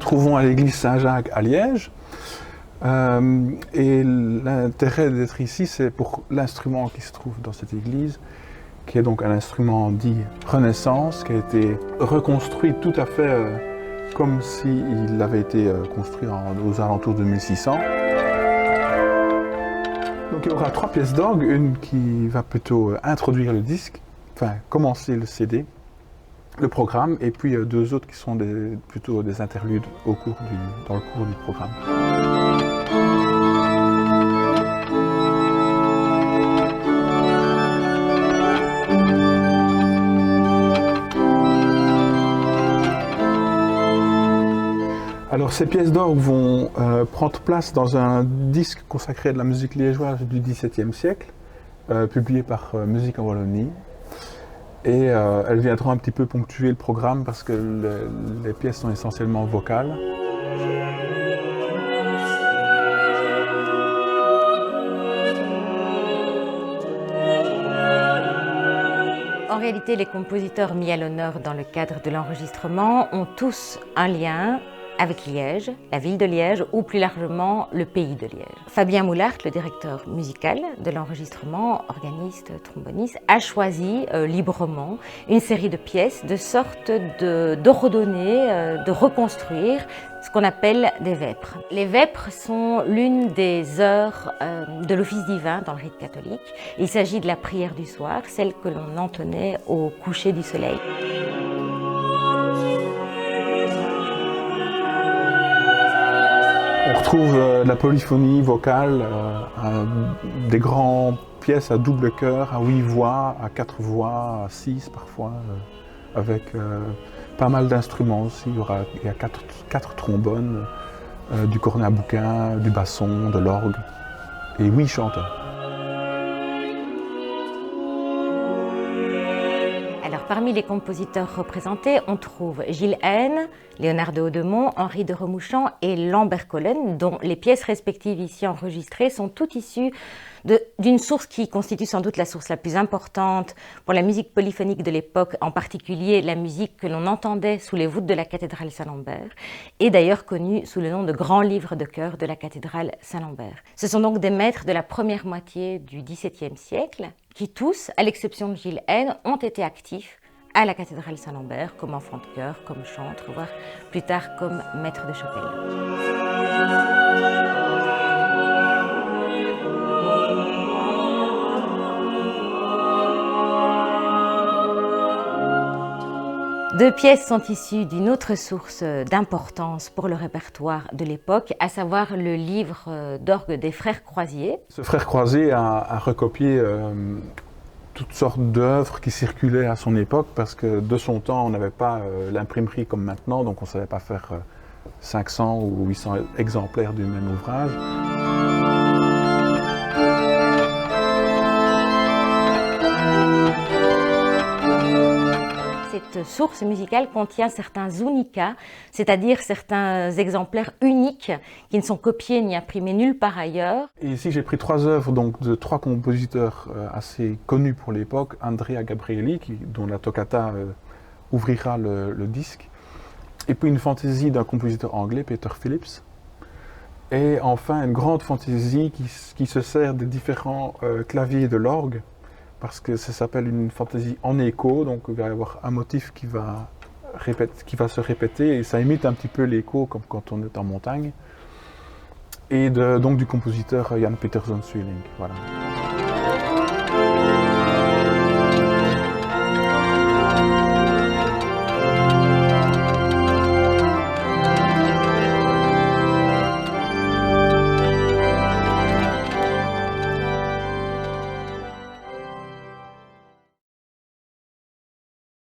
trouvons à l'église Saint-Jacques à Liège. Et l'intérêt d'être ici, c'est pour l'instrument qui se trouve dans cette église, qui est donc un instrument dit Renaissance, qui a été reconstruit tout à fait comme s'il avait été construit aux alentours de 1600. Donc il y aura 3 pièces d'orgue, une qui va plutôt introduire le disque, enfin commencer le CD, le programme, et puis 2 autres qui sont plutôt des interludes dans le cours du programme. Alors ces pièces d'orgue vont prendre place dans un disque consacré à de la musique liégeoise du XVIIe siècle, publié par Musique en Wallonie. Et elles viendront un petit peu ponctuer le programme parce que les pièces sont essentiellement vocales. En réalité, les compositeurs mis à l'honneur dans le cadre de l'enregistrement ont tous un lien avec Liège, la ville de Liège ou plus largement le pays de Liège. Fabien Moulart, le directeur musical de l'enregistrement, organiste, tromboniste, a choisi librement une série de pièces de sorte de redonner, de reconstruire ce qu'on appelle des vêpres. Les vêpres sont l'une des heures de l'office divin dans le rite catholique. Il s'agit de la prière du soir, celle que l'on entonnait au coucher du soleil. On retrouve la polyphonie vocale, des grandes pièces à double chœur, à 8 voix, à 4 voix, à 6 parfois, avec pas mal d'instruments aussi. Il y a 4 trombones, du cornet à bouquin, du basson, de l'orgue et 8 chanteurs. Alors, parmi les compositeurs représentés, on trouve Gilles Haine, Léonard de Haudemont, Henri de Remouchant et Lambert Collen, dont les pièces respectives ici enregistrées sont toutes issues d'une source qui constitue sans doute la source la plus importante pour la musique polyphonique de l'époque, en particulier la musique que l'on entendait sous les voûtes de la cathédrale Saint-Lambert, et d'ailleurs connue sous le nom de Grand Livre de chœur de la cathédrale Saint-Lambert. Ce sont donc des maîtres de la première moitié du XVIIe siècle, qui tous, à l'exception de Gilles Haine, ont été actifs à la cathédrale Saint-Lambert comme enfant de chœur, comme chantre, voire plus tard comme maître de chapelle. Deux pièces sont issues d'une autre source d'importance pour le répertoire de l'époque, à savoir le livre d'orgue des frères Croisier. Ce frère Croisier a recopié toutes sortes d'œuvres qui circulaient à son époque, parce que de son temps, on n'avait pas l'imprimerie comme maintenant, donc on ne savait pas faire 500 ou 800 exemplaires du même ouvrage. Cette source musicale contient certains unica, c'est-à-dire certains exemplaires uniques qui ne sont copiés ni imprimés nulle part ailleurs. Et ici, j'ai pris 3 œuvres donc, de 3 compositeurs assez connus pour l'époque, Andrea Gabrieli, dont la toccata ouvrira le disque, et puis une fantaisie d'un compositeur anglais, Peter Phillips, et enfin une grande fantaisie qui se sert des différents claviers de l'orgue, parce que ça s'appelle une fantaisie en écho, donc il va y avoir un motif qui va se répéter, et ça imite un petit peu l'écho comme quand on est en montagne, et donc du compositeur Jan Peter Zonswilling. Voilà.